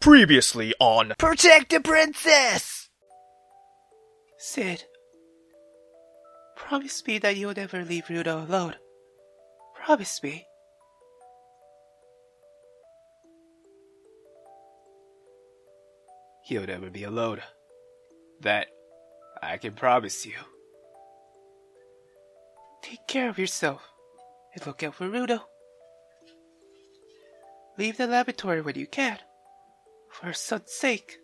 Previously on Protect the princess! Sid, promise me that you'll never leave Rudo alone. Promise me. He'll never be alone. That I can promise you. Take care of yourself and look out for Rudo. Leave the laboratory when you can, for our son's sake.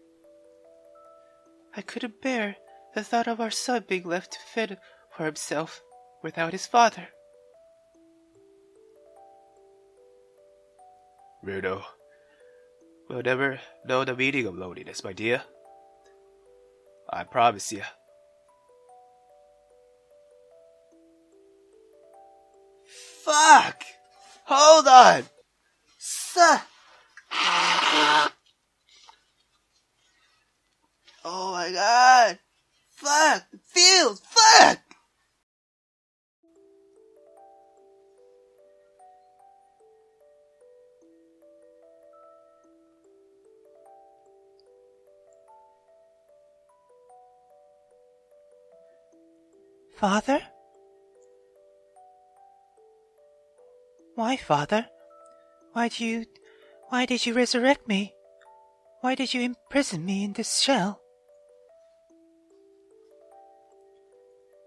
I couldn't bear the thought of our son being left to fend for himself without his father. Rudo will never know the meaning of loneliness, my dear. I promise you. Fuck! Hold on! Oh my god! Fuck! Feelz! Fuck! Father? Why, Father? Why did you resurrect me? Why did you imprison me in this shell?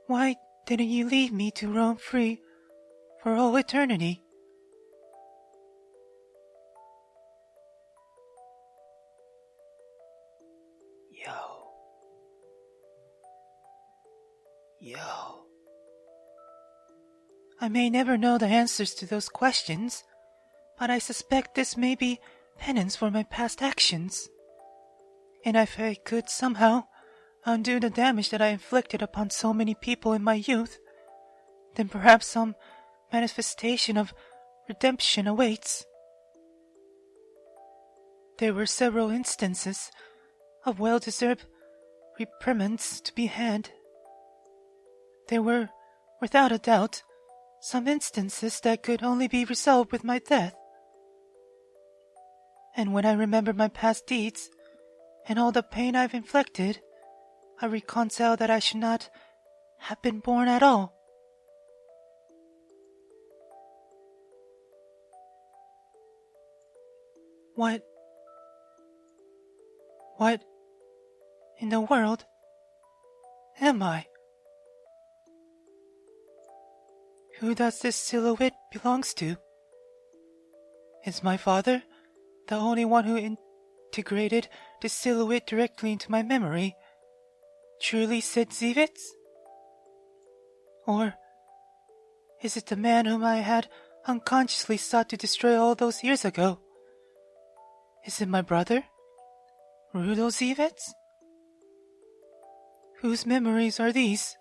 Why didn't you leave me to roam free for all eternity? Yo. I may never know the answers to those questions, but I suspect this may be penance for my past actions. And if I could somehow undo the damage that I inflicted upon so many people in my youth, then perhaps some manifestation of redemption awaits. There were several instances of well-deserved reprimands to be had. There were, without a doubt, some instances that could only be resolved with my death. And when I remember my past deeds, and all the pain I've inflicted, I reconcile that I should not have been born at all. What in the world am I? Who does this silhouette belongs to? Is my father the only one who integrated this silhouette directly into my memory? Truly Sid Zivitz? Or is it the man whom I had unconsciously sought to destroy all those years ago? Is it my brother, Rudo Zivitz? Whose memories are these?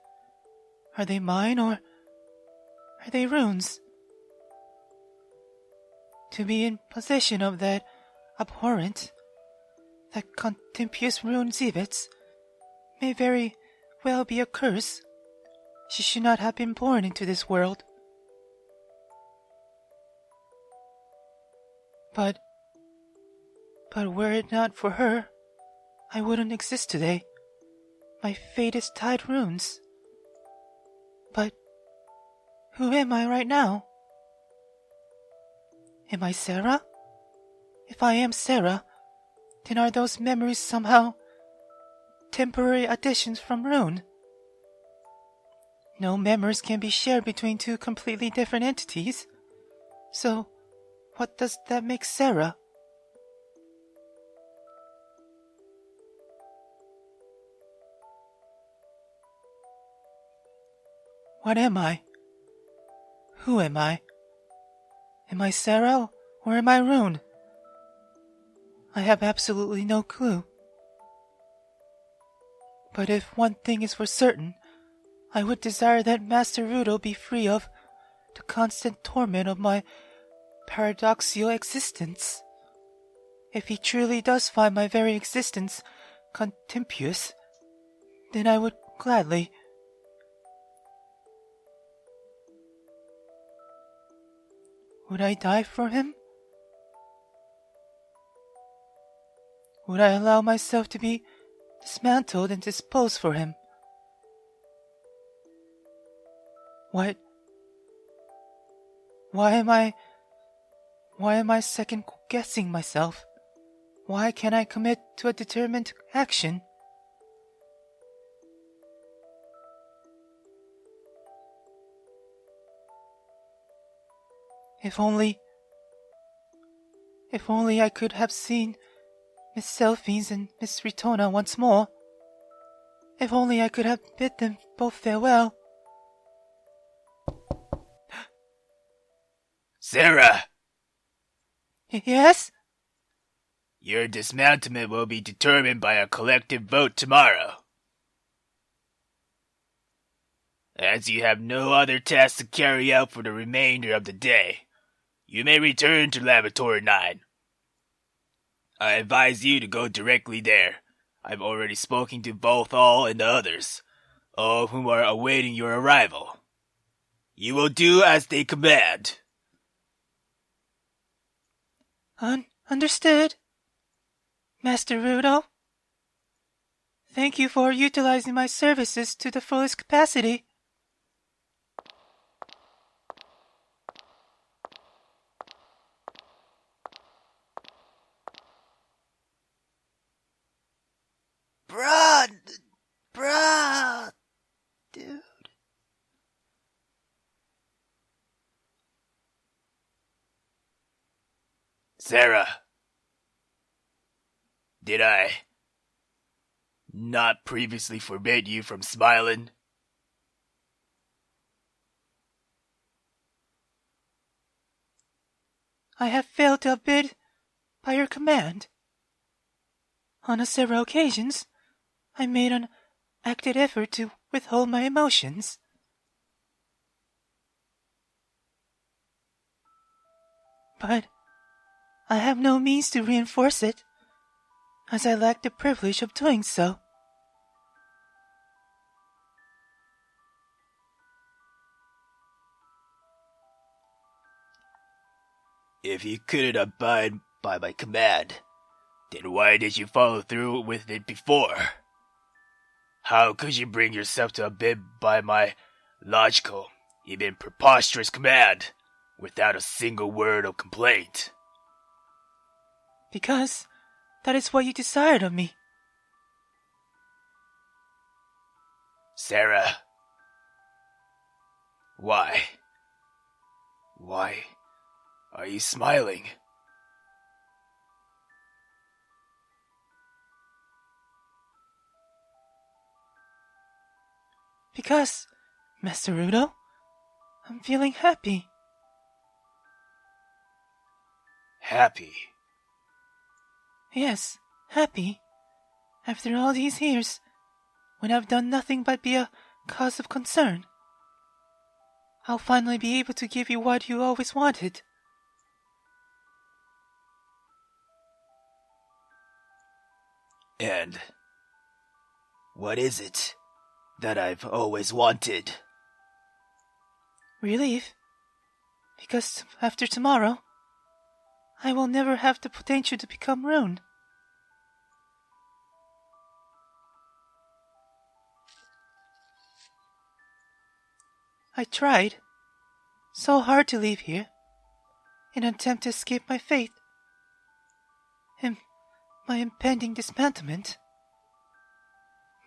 Are they mine, or are they runes? To be in possession of that abhorrent, that contemptuous rune Zivitz may very well be a curse. She should not have been born into this world. But were it not for her, I wouldn't exist today. My fate is tied runes. But who am I right now? Am I Sarah? If I am Sarah, then are those memories somehow temporary additions from Rune? No memories can be shared between two completely different entities. So, what does that make Sarah? What am I? Who am I? Am I Sarah or am I Rune? I have absolutely no clue. But if one thing is for certain, I would desire that Master Rudo be free of the constant torment of my paradoxical existence. If he truly does find my very existence contemptuous, then I would gladly. Would I die for him? would I allow myself to be dismantled and disposed for him? Why am I second guessing myself? Why can't I commit to a determined action? If only I could have seen Miss Selphie's and Miss Ritona once more. If only I could have bid them both farewell. Sarah! Yes? Your dismantlement will be determined by a collective vote tomorrow. As you have no other tasks to carry out for the remainder of the day, you may return to Laboratory 9. I advise you to go directly there. I've already spoken to both all and the others, all of whom are awaiting your arrival. You will do as they command. Understood. Master Rudo. Thank you for utilizing my services to the fullest capacity. Bruh, dude. Sarah, did I not previously forbid you from smiling? I have failed to abide by your command. On several occasions, I made an active effort to withhold my emotions. But I have no means to reinforce it, as I lack the privilege of doing so. If you couldn't abide by my command, then why did you follow through with it before? How could you bring yourself to abide by my logical, even preposterous command, without a single word of complaint? Because that is what you desired of me. Sarah. Why? Why are you smiling? Because, Master Rudo, I'm feeling happy. Happy? Yes, happy. After all these years, when I've done nothing but be a cause of concern, I'll finally be able to give you what you always wanted. And what is it that I've always wanted? Relief. Because after tomorrow, I will never have the potential to become ruined. I tried so hard to leave here in an attempt to escape my fate and my impending dismantlement,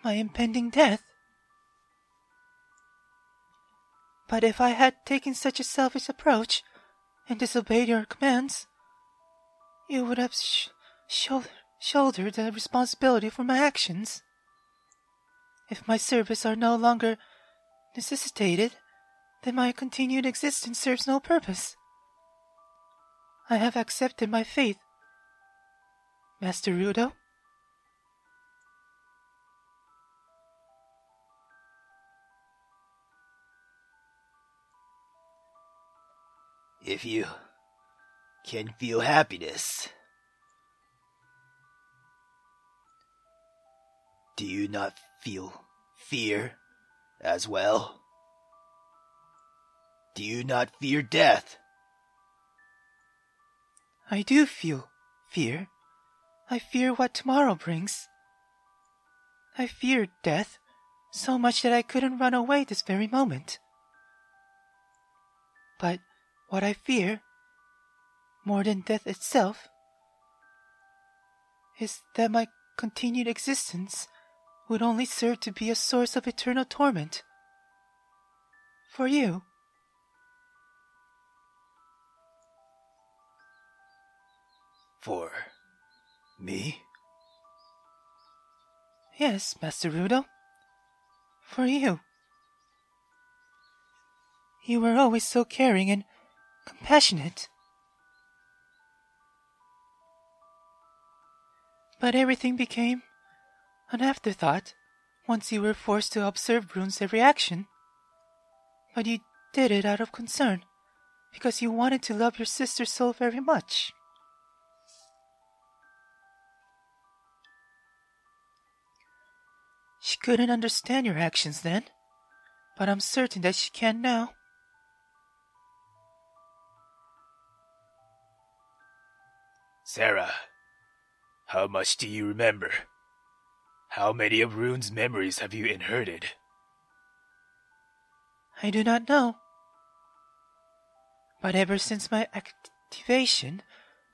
my impending death. But if I had taken such a selfish approach and disobeyed your commands, you would have shouldered the responsibility for my actions. If my services are no longer necessitated, then my continued existence serves no purpose. I have accepted my fate, Master Rudo. If you can feel happiness, do you not feel fear as well? Do you not fear death? I do feel fear, I fear what tomorrow brings. I feared death so much that I couldn't run away this very moment. But what I fear, more than death itself, is that my continued existence would only serve to be a source of eternal torment. For you. For me? Yes, Master Rudo. For you. You were always so caring and compassionate. But everything became an afterthought once you were forced to observe Rune's every action. But you did it out of concern, because you wanted to love your sister so very much. She couldn't understand your actions then, but I'm certain that she can now. Sarah, how much do you remember? How many of Rune's memories have you inherited? I do not know. But ever since my activation,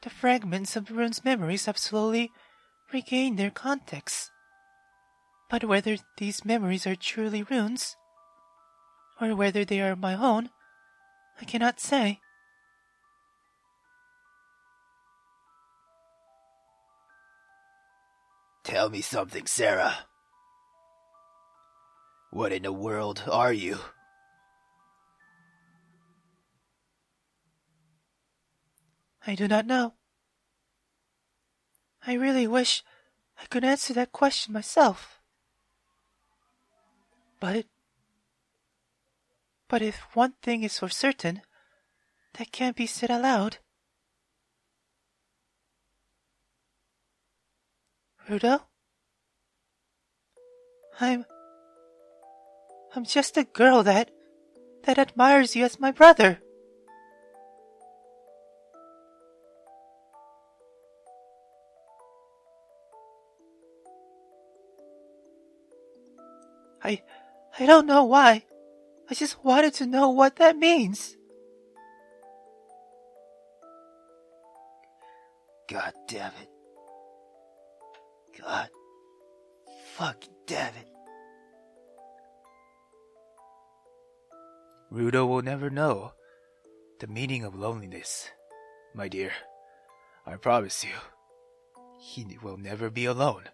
the fragments of Rune's memories have slowly regained their context. But whether these memories are truly Rune's, or whether they are my own, I cannot say. Tell me something, Sarah. What in the world are you? I do not know. I really wish I could answer that question myself. But if one thing is for certain, that can't be said aloud. Rudo? I'm just a girl that admires you as my brother. I don't know why. I just wanted to know what that means. God damn it. God fucking damn it. Rudo will never know the meaning of loneliness, my dear. I promise you, he will never be alone.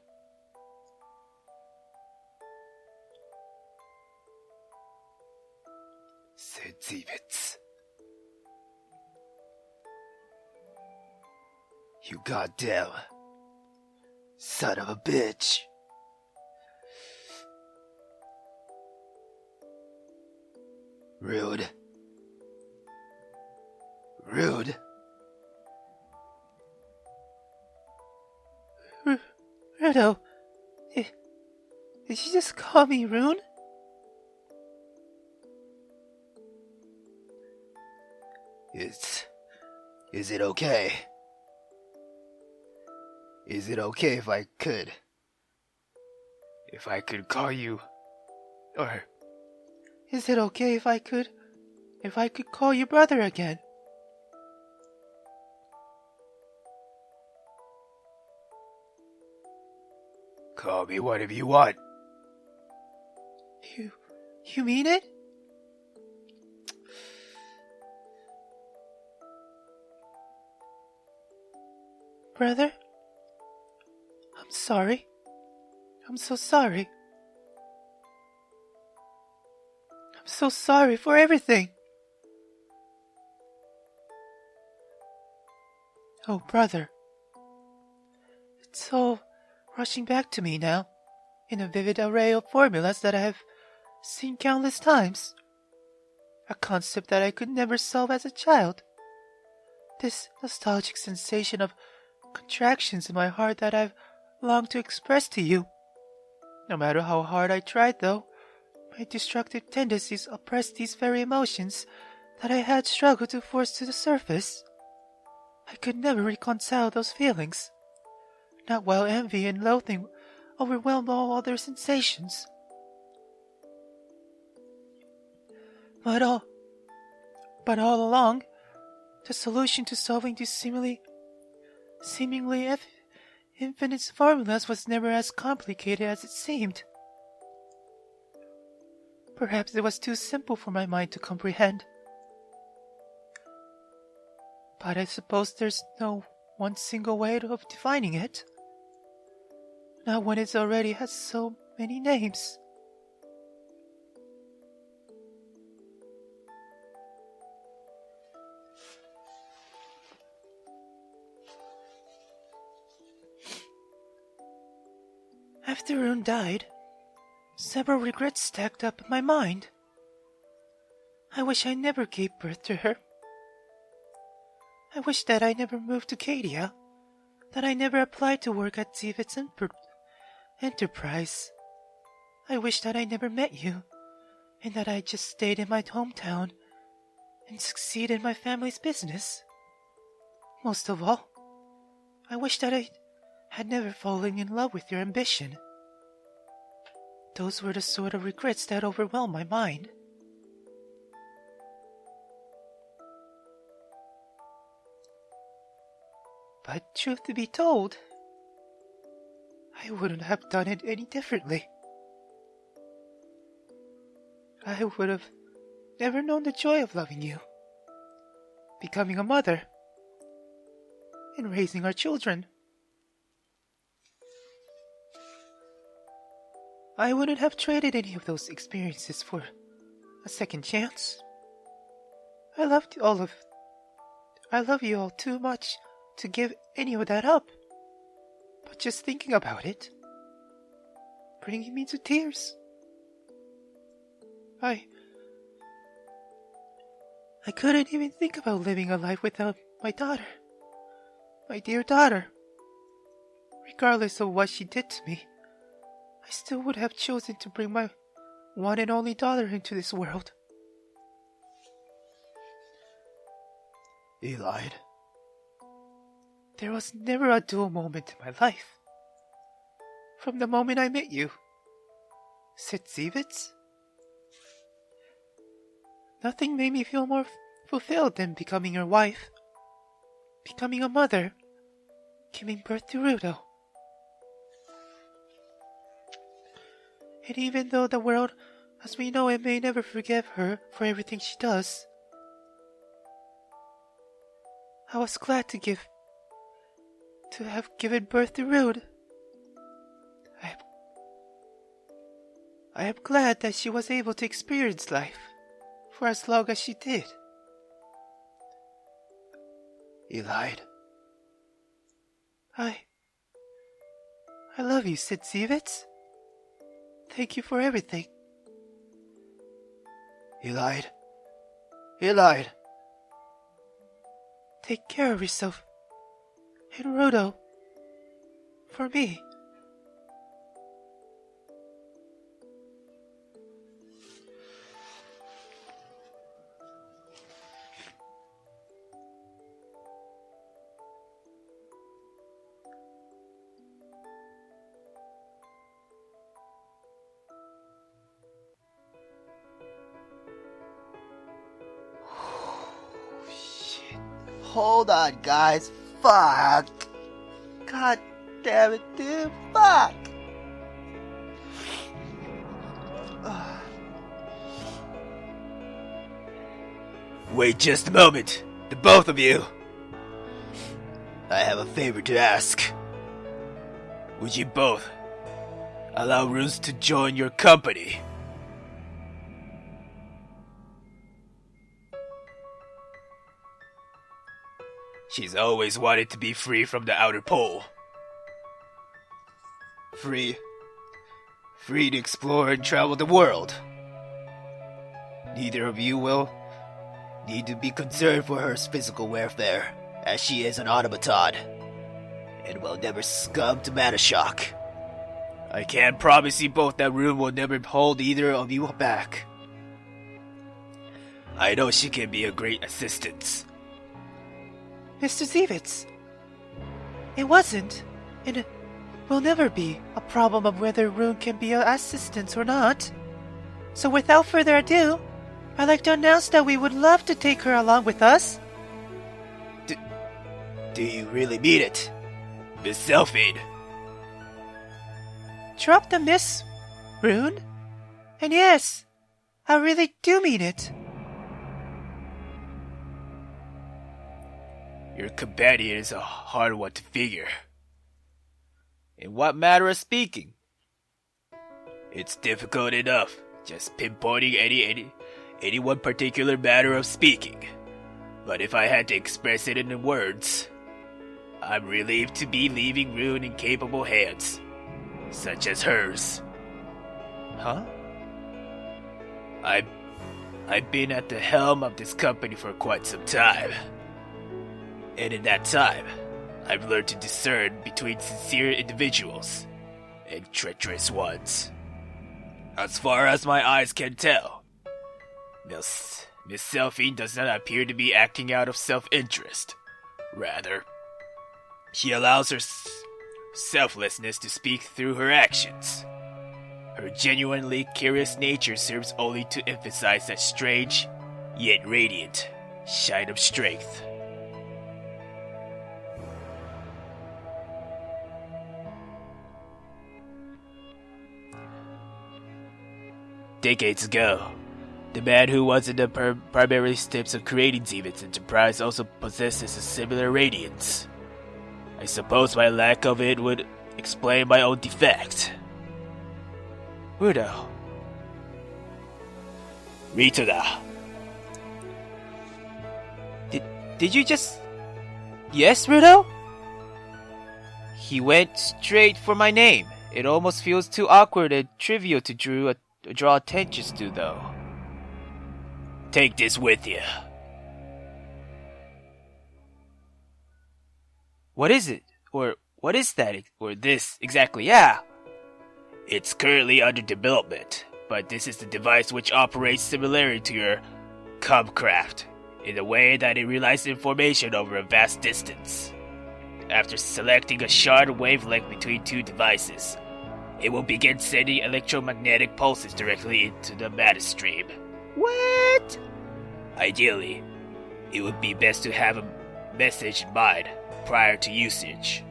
Sedzibits. You goddamn son of a bitch. Rude. Rude. Rudo, did you just call me Rune? Is it okay? Is it okay if I could call you, or... Is it okay if I could call you brother again? Call me whatever you want. You mean it? Brother? I'm sorry. I'm so sorry. I'm so sorry for everything. Oh, brother. It's all rushing back to me now, in a vivid array of formulas that I have seen countless times. A concept that I could never solve as a child. This nostalgic sensation of contractions in my heart that I've longed to express to you. No matter how hard I tried, though, my destructive tendencies oppressed these very emotions that I had struggled to force to the surface. I could never reconcile those feelings, not while envy and loathing overwhelm all other sensations. But all along, the solution to solving these seemingly infinite formulas was never as complicated as it seemed. Perhaps it was too simple for my mind to comprehend. But I suppose there's no one single way of defining it. Not when it already has so many names. After Rune died, several regrets stacked up in my mind. I wish I never gave birth to her. I wish that I never moved to Cadia, that I never applied to work at Zivit's enterprise. I wish that I never met you, and that I just stayed in my hometown and succeeded in my family's business. Most of all, I wish that I had never fallen in love with your ambition. Those were the sort of regrets that overwhelmed my mind. But truth to be told, I wouldn't have done it any differently. I would have never known the joy of loving you, becoming a mother, and raising our children. I wouldn't have traded any of those experiences for a second chance. I love you all too much to give any of that up. But just thinking about it, bringing me to tears. I couldn't even think about living a life without my daughter. My dear daughter. Regardless of what she did to me, I still would have chosen to bring my one and only daughter into this world. He lied. There was never a dull moment in my life. From the moment I met you, Sitzivitz, nothing made me feel more fulfilled than becoming your wife, becoming a mother, giving birth to Rudo. And even though the world, as we know it, may never forgive her for everything she does, I was glad to have given birth to Rude. I am glad that she was able to experience life for as long as she did. He lied. I love you, Sitzivitz. Thank you for everything. He lied. He lied. Take care of yourself. And Rudo. For me. Hold on, guys. Fuck. God damn it, dude. Fuck. Wait just a moment. The both of you. I have a favor to ask. Would you both allow Ruse to join your company? She's always wanted to be free from the outer pole. Free to explore and travel the world. Neither of you will need to be concerned for her physical welfare, as she is an automaton, and will never succumb to mana shock. I can promise you both that Rune will never hold either of you back. I know she can be a great assistance. Mr. Zivitz, it wasn't It will never be a problem of whether Rune can be an assistant or not. So without further ado, I'd like to announce that we would love to take her along with us. Do you really mean it, Miss Selphine? Drop the miss, Rune. And yes, I really do mean it. Your companion is a hard one to figure. In what matter of speaking? It's difficult enough, just pinpointing any one particular matter of speaking. But if I had to express it in words, I'm relieved to be leaving Rune in capable hands, such as hers. Huh? I've been at the helm of this company for quite some time. And in that time, I've learned to discern between sincere individuals and treacherous ones. As far as my eyes can tell, Miss Selphine does not appear to be acting out of self-interest. Rather, she allows her selflessness to speak through her actions. Her genuinely curious nature serves only to emphasize that strange, yet radiant, shine of strength. Decades ago, the man who was in the primary steps of creating Zevin's enterprise also possesses a similar radiance. I suppose my lack of it would explain my own defect. Rudo. Ritada. Did you just... Yes, Rudo? He went straight for my name. It almost feels too awkward and trivial to draw attention to, though. Take this with you. What is it? Or what is that? Or this exactly? Yeah. It's currently under development, but this is the device which operates similarly to your Cubcraft, in the way that it relays information over a vast distance. After selecting a shard wavelength between two devices, it will begin sending electromagnetic pulses directly into the matter stream. What? Ideally, it would be best to have a message in mind prior to usage.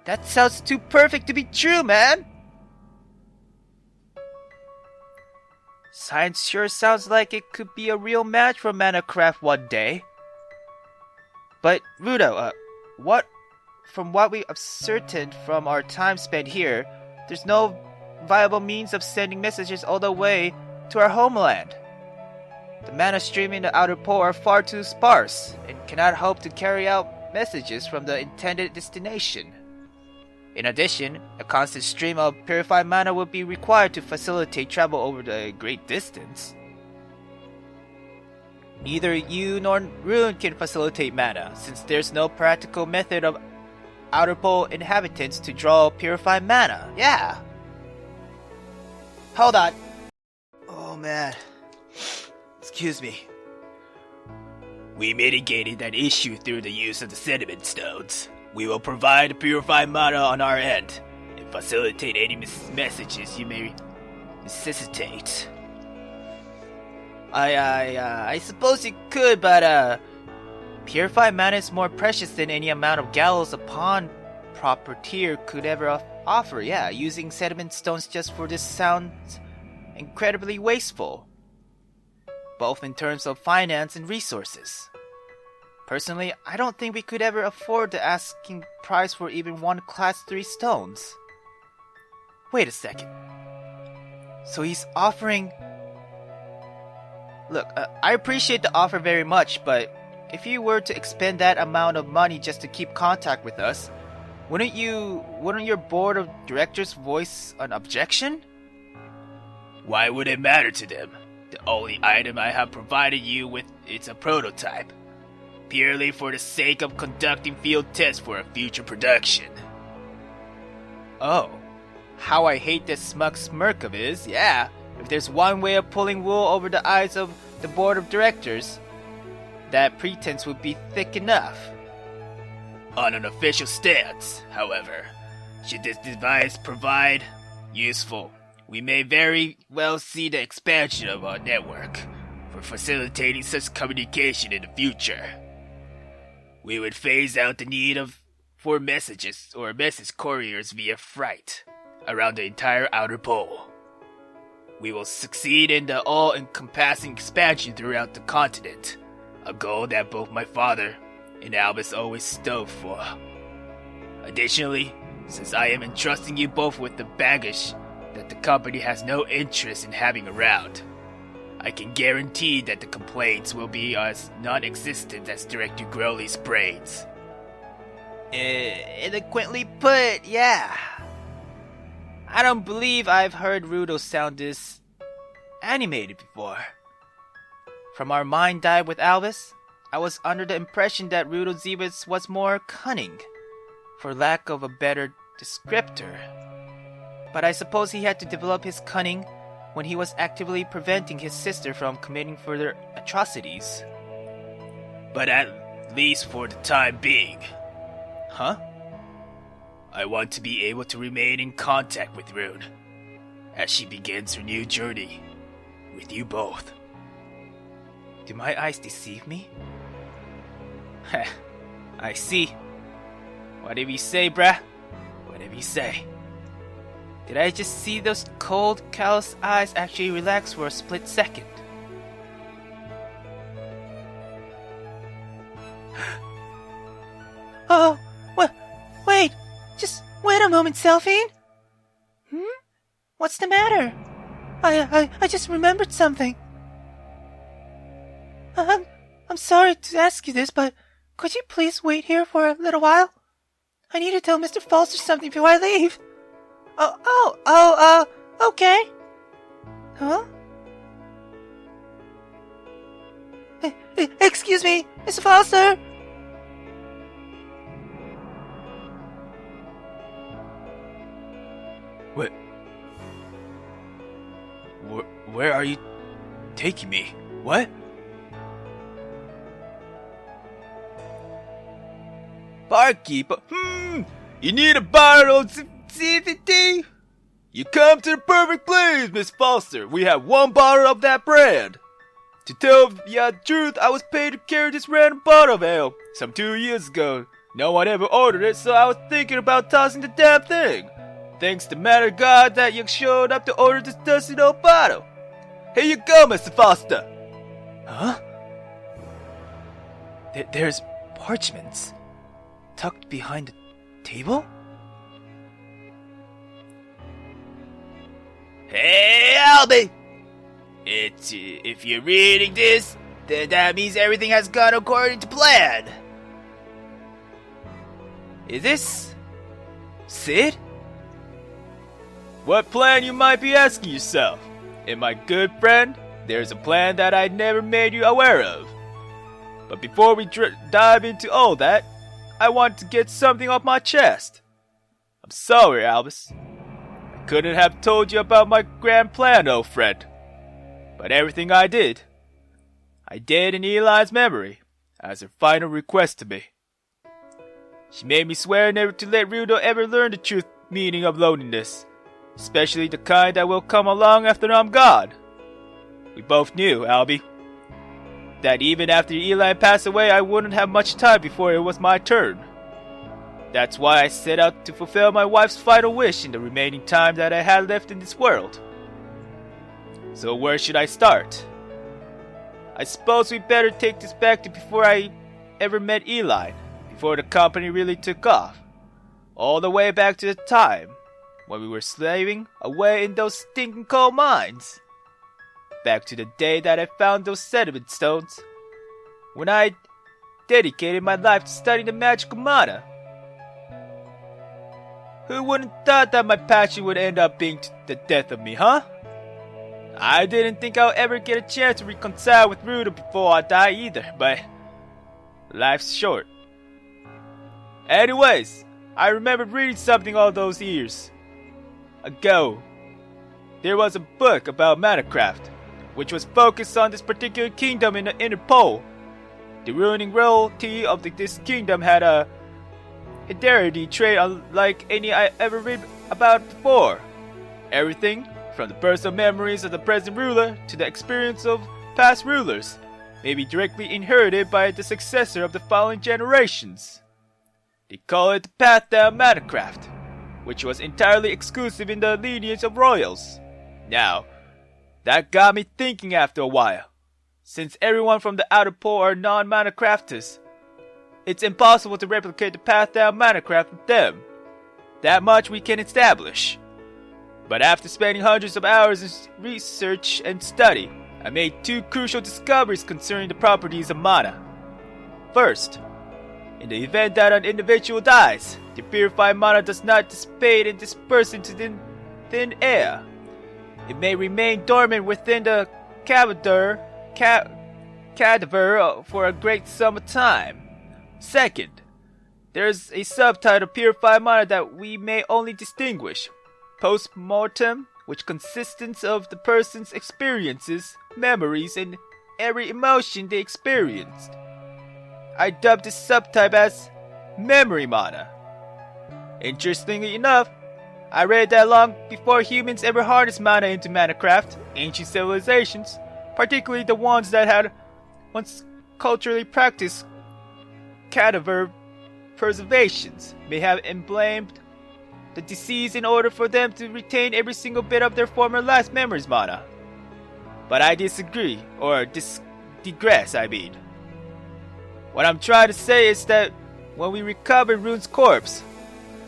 That sounds too perfect to be true, man! Science sure sounds like it could be a real match for Manacraft one day. But, Rudo, from what we ascertained from our time spent here, there's no viable means of sending messages all the way to our homeland. The mana stream in the outer pole are far too sparse, and cannot hope to carry out messages from the intended destination. In addition, a constant stream of purified mana would be required to facilitate travel over the great distance. Neither you nor Rune can facilitate mana, since there's no practical method of outer pole inhabitants to draw purified mana. Yeah. Hold on. Oh man. Excuse me. We mitigated that issue through the use of the sediment stones. We will provide purified mana on our end and facilitate any messages you may necessitate. I suppose you could, but purified mana is more precious than any amount of gallows upon proper tier could ever offer. Yeah, using sediment stones just for this sounds incredibly wasteful, both in terms of finance and resources. Personally, I don't think we could ever afford the asking price for even one class 3 stones. Wait a second. So he's offering... Look, I appreciate the offer very much, but if you were to expend that amount of money just to keep contact with us, wouldn't your board of directors voice an objection? Why would it matter to them? The only item I have provided you with is a prototype, purely for the sake of conducting field tests for a future production. Oh, how I hate this smug smirk of his. Yeah, if there's one way of pulling wool over the eyes of the board of directors, that pretense would be thick enough. On an official stance, however, should this device provide useful, we may very well see the expansion of our network for facilitating such communication in the future. We would phase out the need for messages or message couriers via freight around the entire outer pole. We will succeed in the all-encompassing expansion throughout the continent, a goal that both my father and Albus always strove for. Additionally, since I am entrusting you both with the baggage that the company has no interest in having around, I can guarantee that the complaints will be as non-existent as Director Growley's brains. Eloquently put, yeah. I don't believe I've heard Rudo sound this animated before. From our mind dive with Albus, I was under the impression that Rudo Zebus was more cunning, for lack of a better descriptor. But I suppose he had to develop his cunning when he was actively preventing his sister from committing further atrocities. But at least for the time being. Huh? I want to be able to remain in contact with Rune as she begins her new journey with you both. Do my eyes deceive me? Heh, I see. Whatever you say, bruh. Whatever you say. Did I just see those cold, callous eyes actually relax for a split second? Oh, wait! Just wait a moment, Selphine! What's the matter? I just remembered something. I'm sorry to ask you this, but could you please wait here for a little while? I need to tell Mr. Feelz something before I leave. Okay. Huh? Excuse me, Mr. Foster. Where are you taking me? What? Barkeep, you need a bottle of CVT? You come to the perfect place, Miss Foster. We have one bottle of that brand. To tell you the truth, I was paid to carry this random bottle of ale some 2 years ago. No one ever ordered it, so I was thinking about tossing the damn thing. Thanks to Matter God that you showed up to order this dusty old bottle. Here you go, Mr. Foster. Huh? There's parchments tucked behind the table? Hey, Albie! If you're reading this, then that means everything has gone according to plan. Is this Sid? What plan, you might be asking yourself? And my good friend, there's a plan that I never made you aware of. But before we dive into all that, I want to get something off my chest. I'm sorry, Albus. I couldn't have told you about my grand plan, old friend. But everything I did in Eli's memory, as her final request to me. She made me swear never to let Rudo ever learn the true meaning of loneliness, especially the kind that will come along after I'm gone. We both knew, Albie, that even after Eli passed away, I wouldn't have much time before it was my turn. That's why I set out to fulfill my wife's final wish in the remaining time that I had left in this world. So where should I start? I suppose we better take this back to before I ever met Eli, before the company really took off. All the way back to the time when we were slaving away in those stinking coal mines. Back to the day that I found those sediment stones, when I dedicated my life to studying the magical mana. Who wouldn't thought that my passion would end up being the death of me, huh? I didn't think I'll ever get a chance to reconcile with Rudo before I die either, but life's short. Anyways, I remembered reading something all those years ago. There was a book about Manacraft, which was focused on this particular kingdom in the inner pole. The ruling royalty of this kingdom had a endarity trait unlike any I ever read about before. Everything, from the personal memories of the present ruler to the experience of past rulers, may be directly inherited by the successor of the following generations. They call it the path down Manacraft, which was entirely exclusive in the lineage of royals. Now, that got me thinking after a while. Since everyone from the outer pole are non-Manacrafters, it's impossible to replicate the path down Manacraft with them. That much we can establish. But after spending hundreds of hours in research and study, I made two crucial discoveries concerning the properties of mana. First, in the event that an individual dies, the purified mana does not dissipate and disperse into thin air. It may remain dormant within the cadaver for a great sum of time. Second, there's a subtype of purified mana that we may only distinguish post-mortem, which consists of the person's experiences, memories, and every emotion they experienced. I dubbed this subtype as memory mana. Interestingly enough, I read that long before humans ever harnessed mana into Manacraft, ancient civilizations, particularly the ones that had once culturally practiced cadaver preservations, may have emblamed the disease in order for them to retain every single bit of their former life's memories mana. But I disagree, or digress, I mean. What I'm trying to say is that when we recovered Rune's corpse,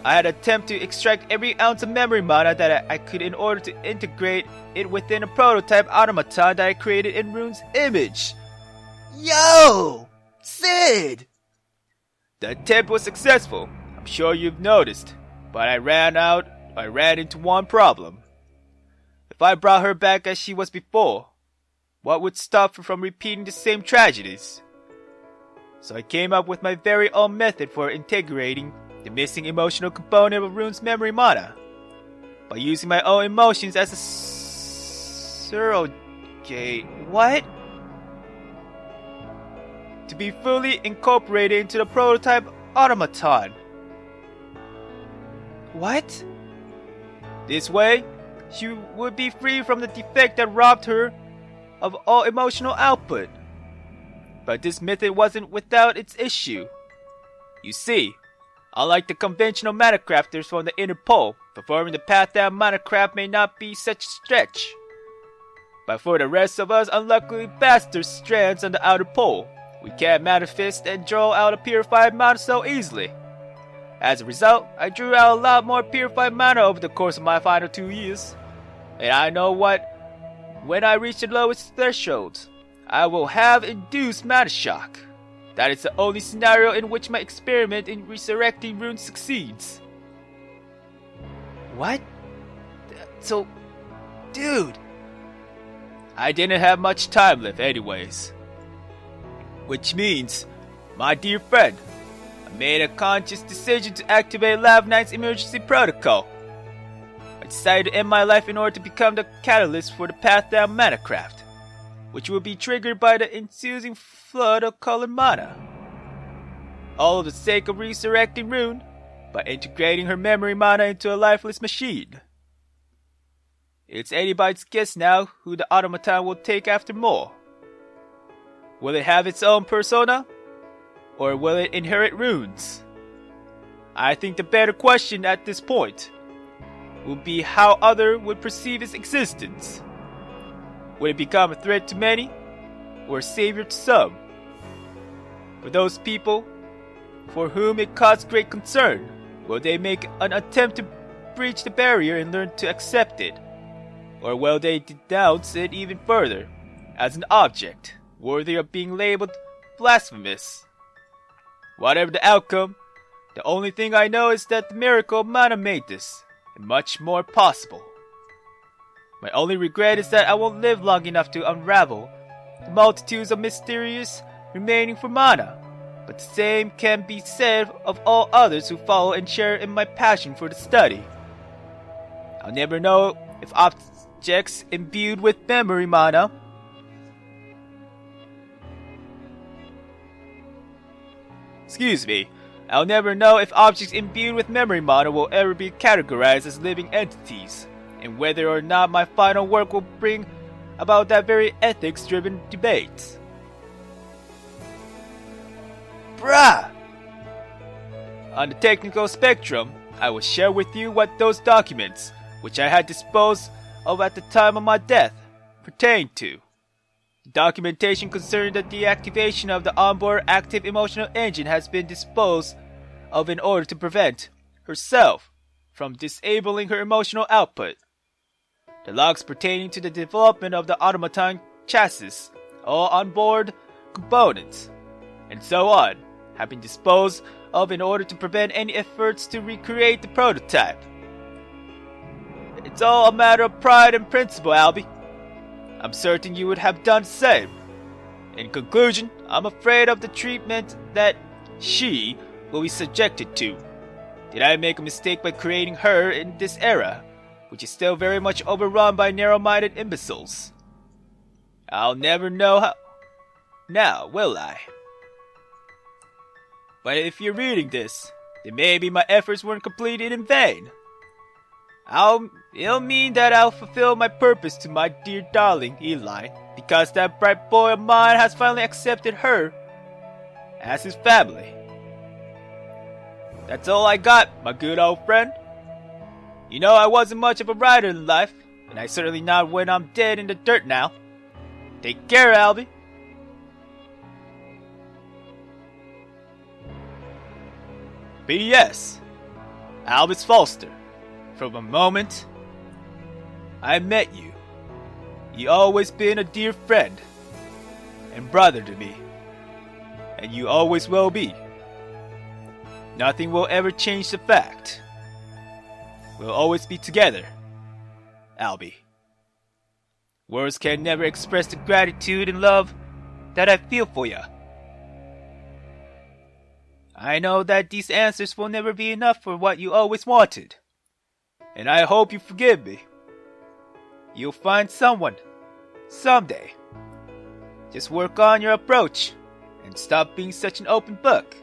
I had attempted to extract every ounce of memory mana that I could in order to integrate it within a prototype automaton that I created in Rune's image. Yo! Sid! The attempt was successful, I'm sure you've noticed, but I ran into one problem. If I brought her back as she was before, what would stop her from repeating the same tragedies? So I came up with my very own method for integrating the missing emotional component of Rune's memory mana, by using my own emotions as a surrogate. What? To be fully incorporated into the prototype automaton. What? This way, she would be free from the defect that robbed her of all emotional output. But this method wasn't without its issue. You see, unlike the conventional Manacrafters from the inner pole, performing the path down Manacraft may not be such a stretch. But for the rest of us unlucky bastard strands on the outer pole, we can't manifest and draw out a purified mana so easily. As a result, I drew out a lot more purified mana over the course of my final 2 years. And I know when I reach the lowest threshold, I will have induced mana shock. That is the only scenario in which my experiment in resurrecting runes succeeds. What? So, dude, I didn't have much time left anyways. Which means, my dear friend, I made a conscious decision to activate Lab 9's emergency protocol. I decided to end my life in order to become the catalyst for the path down Manacraft, which will be triggered by the ensuing flood of colored mana. All of the sake of resurrecting Rune, by integrating her memory mana into a lifeless machine. It's anybody's guess now who the automaton will take after more. Will it have its own persona? Or will it inherit runes? I think the better question at this point will be how other would perceive its existence. Would it become a threat to many, or a savior to some? For those people for whom it caused great concern, will they make an attempt to breach the barrier and learn to accept it? Or will they denounce it even further, as an object worthy of being labeled blasphemous? Whatever the outcome, the only thing I know is that the miracle of mana made this, and much more possible. My only regret is that I won't live long enough to unravel the multitudes of mysteries remaining for mana, but the same can be said of all others who follow and share in my passion for the study. I'll never know if objects imbued with memory mana I'll never know if objects imbued with memory model will ever be categorized as living entities, and whether or not my final work will bring about that very ethics-driven debate. Bruh! On the technical spectrum, I will share with you what those documents, which I had disposed of at the time of my death, pertain to. The documentation concerning the deactivation of the onboard active emotional engine has been disposed of in order to prevent herself from disabling her emotional output. The logs pertaining to the development of the automaton chassis, all onboard components, and so on, have been disposed of in order to prevent any efforts to recreate the prototype. It's all a matter of pride and principle, Albie. I'm certain you would have done the same. In conclusion, I'm afraid of the treatment that she will be subjected to. Did I make a mistake by creating her in this era, which is still very much overrun by narrow-minded imbeciles? I'll never know how. Now, will I? But if you're reading this, then maybe my efforts weren't completed in vain. It'll mean that I'll fulfill my purpose to my dear darling Eli, because that bright boy of mine has finally accepted her as his family. That's all I got, my good old friend. You know I wasn't much of a writer in life, and I certainly not when I'm dead in the dirt now. Take care, Albie. P.S. Albus Foster. From the moment I met you, you always been a dear friend and brother to me, and you always will be. Nothing will ever change the fact. We'll always be together, Albie. Words can never express the gratitude and love that I feel for you. I know that these answers will never be enough for what you always wanted, and I hope you forgive me. You'll find someone, someday. Just work on your approach, and stop being such an open book.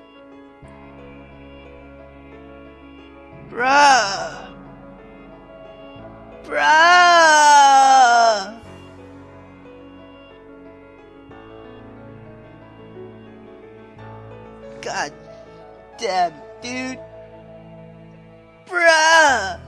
Bruh! Bruh! God damn, dude. Bruh!